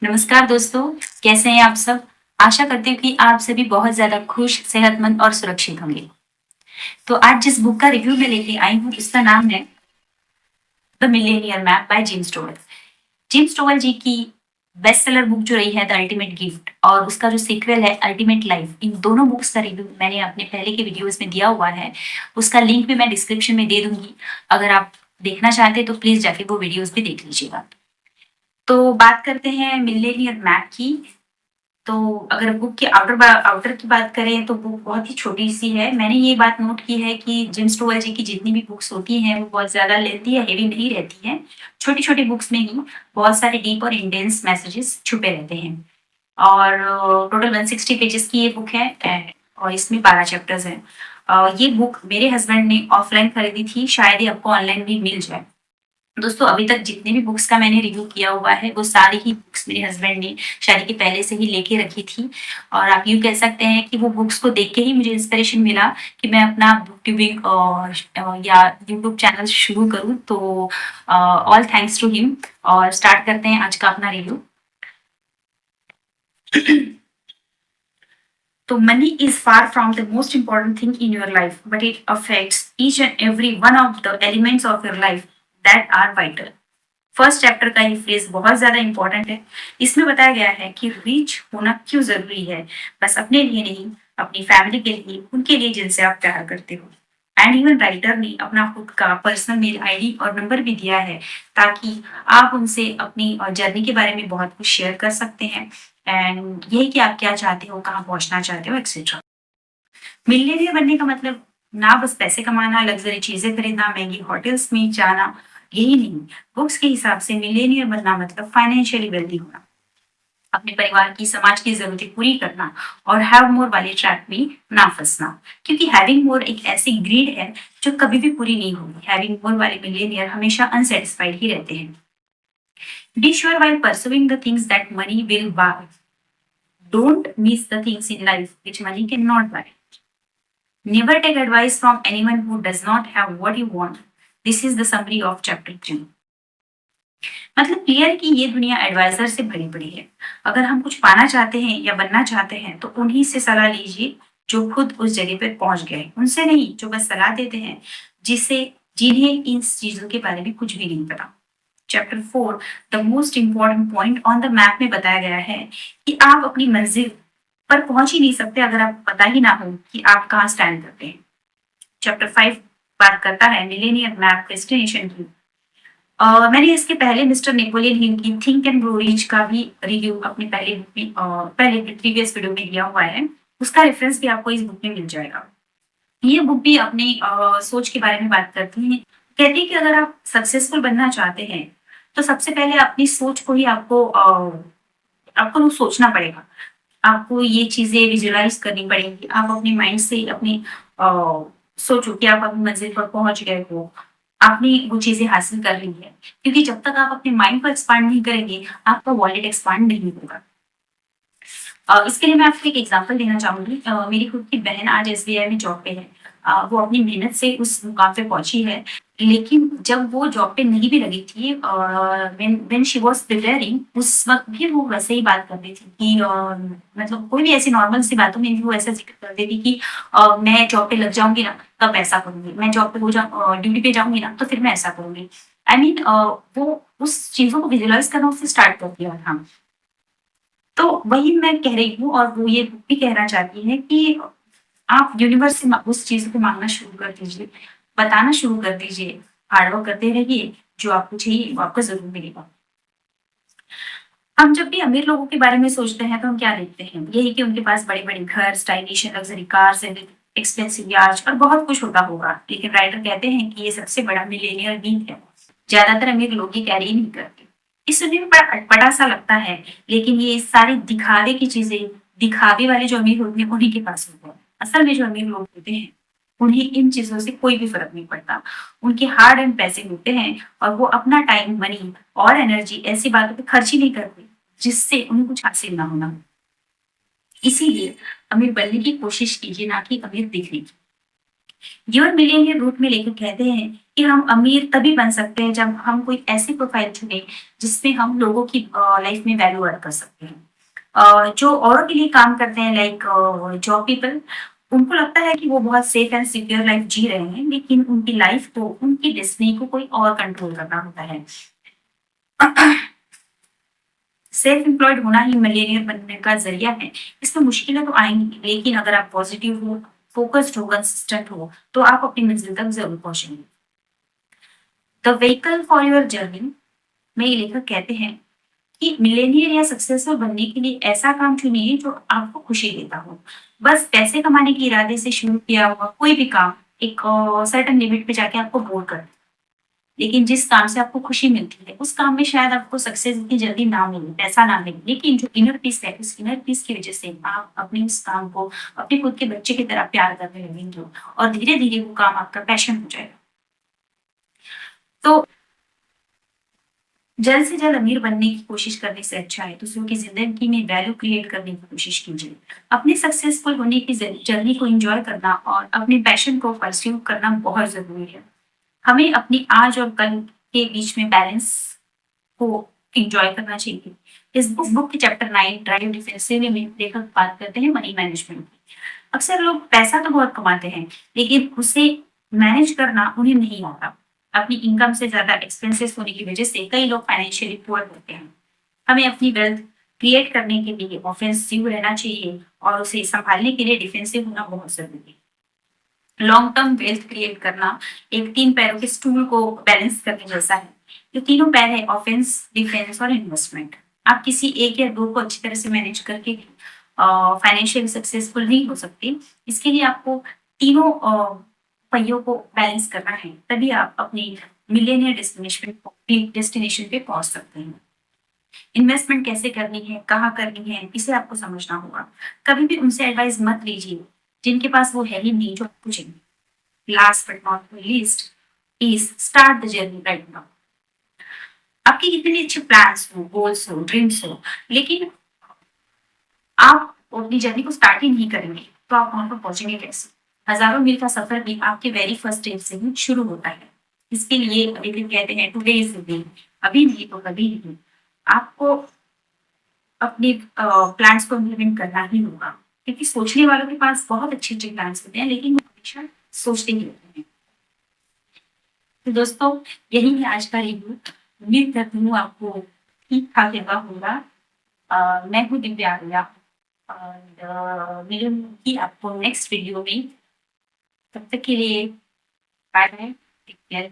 नमस्कार दोस्तों, कैसे हैं आप सब? आशा करती हूँ कि आप सभी बहुत ज़्यादा खुश, सेहतमंद और सुरक्षित होंगे। तो आज जिस बुक का रिव्यू मैं लेके आई हूँ, उसका नाम है the millionaire map by James Towell. James Towell ji की बेस्ट सेलर बुक जो रही है द अल्टीमेट गिफ्ट और उसका जो सीक्वल है अल्टीमेट लाइफ, इन दोनों बुक्स का रिव्यू मैंने अपने पहले के वीडियोज़ में दिया हुआ है। उसका लिंक भी मैं डिस्क्रिप्शन में दे दूँगी। अगर आप देखना चाहते हैं तो प्लीज़ जाके वो वीडियोज़ भी देख लीजिएगा। तो बात करते हैं मिलेनियर मैप की। तो अगर बुक के आउटर की बात करें तो बुक बहुत ही छोटी-सी है। मैंने ये बात नोट की है कि जेम्स टोवेल जी की जितनी भी बुक्स होती हैं, वो बहुत ज़्यादा लेंथी या हेवी नहीं रहती हैं। छोटी-छोटी बुक्स में ही बहुत सारे डीप और इंटेंस मैसेजेस छुपे रहते हैं। और टोटल 160 पेजेज़ की ये बुक है और इसमें 12 चैप्टर्स हैं। ये बुक मेरे हस्बैंड ने ऑफलाइन खरीदी थी, शायद ये आपको ऑनलाइन भी मिल जाए। दोस्तों अभी तक जितनी भी बुक्स का मैंने रिव्यू किया हुआ है, वो सारी ही बुक्स मेरे हस्बैंड ने शादी के पहले से ही लेके रखी थी और आप यूँ कह सकते हैं कि वो बुक्स को देख के ही मुझे इंस्पिरेशन मिला कि मैं अपना बुक ट्यूबिंग या यूट्यूब चैनल शुरू करूँ। तो ऑल थैंक्स टू हिम और स्टार्ट करते हैं आज का अपना रिव्यू। तो money is far from the most important thing in your life but it affects each and every one of the elements of your life that are vital. First chapter का ये phrase बहुत ज्यादा important है। इसमें बताया गया है कि रिच होना क्यों जरूरी है, बस अपने लिए नहीं, अपनी फैमिली के लिए, उनके लिए जिनसे आप प्यार करते हो। एंड इवन राइटर ने अपना खुद का पर्सनल मेल आईडी और नंबर भी दिया है ताकि आप उनसे अपनी जर्नी के बारे में बहुत कुछ शेयर कर सकते हैं एंड यही कि आप क्या चाहते हो, कहाँ पहुंचना चाहते हो, एक्सेट्रा। मिलियनेयर बनने का मतलब ना बस पैसे कमाना, लग्जरी चीजें खरीदना, महंगी होटल्स में जाना, यही नहीं। बुक्स के हिसाब से मिलियनेयर बनना मतलब फाइनेंशियली वेल्दी होना, अपने परिवार की, समाज की जरूरतें पूरी करना और हैव मोर वाले ट्रैक में ना फंसना। क्योंकि हैविंग मोर एक ऐसी ग्रीड है जो कभी भी पूरी नहीं होगी। हैविंग मोर वाले मिलियनियर हमेशा अनसेटिस्फाइड ही रहते हैं। Be sure while pursuing the things that money will buy, don't miss the things in life which money cannot buy. Never take advice from anyone who does not have what you want. This is the summary of chapter 3. मतलब clear है कि ये दुनिया adviser से भरी पड़ी है। अगर हम कुछ पाना चाहते हैं या बनना चाहते हैं तो उन्हीं से सलाह लीजिए जो खुद उस जगह पर पहुंच गए, उनसे नहीं जो बस सलाह देते हैं जिसे जिन्हें इन चीजों के बारे में कुछ भी नहीं पता। Chapter 4 the most important point on the map में बताया गया है कि आप अपनी मंजिल पर पहुंच ही नहीं सकते अगर आप पता ही ना हो कि आप कहाँ स्टैंड करते हैं। चैप्टर 5 बात करता है मिलेनियर मैप डेस्टिनेशन की। मैंने इसके पहले मिस्टर नेपोलियन हिल की थिंक एंड ग्रो रिच का भी रिव्यू अपने पहले प्रीवियस वीडियो में दिया हुआ है। उसका रेफरेंस भी आपको इस बुक में मिल जाएगा। ये बुक भी अपनी सोच के बारे में बात करती है। कहती है कि अगर आप सक्सेसफुल बनना चाहते हैं तो सबसे पहले अपनी सोच को ही आपको सोचना पड़ेगा। आपको ये चीजें विजुअलाइज करनी पड़ेंगी। आप अपने माइंड से अपनी सोचो कि आप अपनी मंजिल पर पहुंच गए हो, आपने वो चीजें हासिल कर ली है। क्योंकि जब तक आप अपने माइंड को एक्सपांड नहीं करेंगे, आपका वॉलेट एक्सपांड नहीं होगा। इसके लिए मैं आपको एक एग्जांपल देना चाहूंगी। मेरी खुद की बहन आज एसबीआई में जॉब पे है। वो अपनी मेहनत से उस मुकाम पे पहुंची है। लेकिन जब वो जॉब पे नहीं भी लगी थी, व्हेन शी वाज प्रिपेयरिंग, उस वक्त भी वो वैसे ही बात करती थी कि मतलब कोई भी ऐसी नॉर्मल सी बातों में भी वो ऐसा जिक्र कर देती कि मैं जॉब पे लग जाऊंगी ना तब ऐसा करूंगी, मैं जॉब पे ड्यूटी पे जाऊंगी ना तो फिर मैं ऐसा करूंगी। आई मीन वो उस चीजों को विजुअलाइज करना उससे स्टार्ट कर दिया था। तो वही मैं कह रही हूँ और वो ये भी कहना चाहती है कि आप यूनिवर्स से उस चीज को मांगना शुरू कर दीजिए, बताना शुरू कर दीजिए, हार्डवर्क करते रहिए, जो आपको चाहिए वो आपको जरूर मिलेगा। हम जब भी अमीर लोगों के बारे में सोचते हैं तो हम क्या देखते हैं, यही कि उनके पास बड़े बड़े घर, स्टाइलिश लग्जरी कार्स, एक्सपेंसिव याच और बहुत कुछ होता होगा। लेकिन राइटर कहते हैं कि ये सबसे बड़ा मिलेनियर मीथ है। ज्यादातर अमीर लोग ये कैरी नहीं करते। इस सुनने में बड़ा अटपटा सा लगता है, लेकिन ये सारी दिखावे की चीजें, दिखावे वाले जो अमीर होते हैं उन्हीं के पास होता है। असल में जो अमीर लोग होते हैं उन्हें इन चीजों से कोई भी फर्क नहीं पड़ता। उनके हार्ड एंड पैसे होते हैं और वो अपना टाइम, मनी और एनर्जी ऐसी बातों पे खर्च ही नहीं करते जिससे उन्हें कुछ हासिल ना होना। इसीलिए अमीर बनने की कोशिश कीजिए, ना कि अमीर दिखने की। योर मिलियनियर रूट में लेकर कहते हैं कि हम अमीर तभी बन सकते हैं जब हम कोई ऐसी प्रोफाइल चुने जिसमें हम लोगों की लाइफ में वैल्यू ऐड कर सकते हैं। जो औरों के लिए काम करते हैं लाइक जॉब पीपल, उनको लगता है कि वो बहुत सेफ एंड सिक्योर लाइफ जी रहे हैं, लेकिन उनकी लाइफ को, उनकी डेस्टिनी को कोई और कंट्रोल करना होता है। सेल्फ एम्प्लॉयड होना ही मिलियनियर बनने का जरिया है। इसमें मुश्किलें तो आएंगी, लेकिन अगर आप पॉजिटिव हो, फोकस्ड हो, कंसिस्टेंट हो, तो आप अपनी मंजिल तक जरूर पहुंचेंगे। The vehicle for your journey में ये लेखक कहते हैं कि मिलेनियर या सक्सेसफुल बनने के लिए ऐसा काम चुनिए जो आपको खुशी देता हो। बस पैसे कमाने के इरादे से शुरू किया हुआ कोई भी काम एक सर्टेन लिमिट पे जाके आपको बोर कर दे। लेकिन जिस काम से आपको खुशी मिलती है, उस काम में शायद आपको सक्सेस इतनी जल्दी ना मिले, पैसा ना मिले, लेकिन जो इनर पीस है, उस इनर पीस की वजह से आप अपने उस काम को अपने खुद के बच्चे की तरह प्यार करने लगेंगे और धीरे-धीरे वो काम आपका पैशन हो जाएगा। तो जल्द से जल्द अमीर बनने की कोशिश करने से अच्छा है दूसरों की ज़िंदगी में वैल्यू क्रिएट करने की कोशिश कीजिए। अपने सक्सेसफुल होने की जर्नी को एन्जॉय करना और अपने पैशन को परस्यू करना बहुत ज़रूरी है। हमें अपनी आज और कल के बीच में बैलेंस को एन्जॉय करना चाहिए। इस बुक के चैप्टर 9 ड्राइव डिफेंसिव में लेखक बात करते हैं मनी मैनेजमेंट की। अक्सर लोग पैसा तो बहुत कमाते हैं, लेकिन उसे मैनेज करना उन्हें नहीं आता। अपनी इनकम से ज़्यादा एक्सपेंसेस होने की वजह से कई लोग फाइनेंशियली पुअर होते हैं। हमें अपनी वेल्थ क्रिएट करने के लिए ऑफेंसिव रहना चाहिए और उसे संभालने के लिए डिफेंसिव होना बहुत ज़रूरी है। लॉन्ग टर्म वेल्थ क्रिएट करना एक 3 पैरों के स्टूल को बैलेंस करने जैसा है। जो तीनों पैर है ऑफेंस, डिफेंस और इन्वेस्टमेंट। आप किसी एक या दो को अच्छी तरह से मैनेज करके फाइनेंशियल सक्सेसफुल नहीं हो सकते। इसके लिए आपको तीनों पहियों को बैलेंस करना है, तभी आप अपनी मिलियनियर डेस्टिनेशन पे पहुंच सकते हैं। इन्वेस्टमेंट कैसे करनी है, कहाँ करनी है, इसे आपको समझना होगा। कभी भी उनसे एडवाइस मत लीजिए जिनके पास वो है ही नहीं जो आपको चाहिए। Last but not least is start the journey right now. आपके कितने भी अच्छे प्लान्स हो, गोल्स हो, ड्रीम्स हो, लेकिन आप अपनी जर्नी को स्टार्ट ही नहीं करेंगे, तो आप वहां पर पहुंचेंगे कैसे? हजारों मील का सफर भी आपके वेरी फर्स्ट स्टेप से ही शुरू होता है। इसके लिए एक दिन कहते हैं टुडे इज द डे, अभी नहीं तो कभी नहीं। आपको अपने प्लान्स को इम्प्लीमेंट करना ही होगा, क्योंकि सोचने वालों के पास बहुत अच्छे अच्छे प्लान्स होते हैं, लेकिन वो हमेशा सोचते ही रहते हैं। तो दोस्तों, यही है आज का रिव्यू। उम्मीद करती हूँ आपको ठीक ठाक लगा होगा। मैं हूँ दिव्या आर्या और मिलूंगी आपको नेक्स्ट वीडियो में। तब तक के लिए बाय बाय, टेक केयर।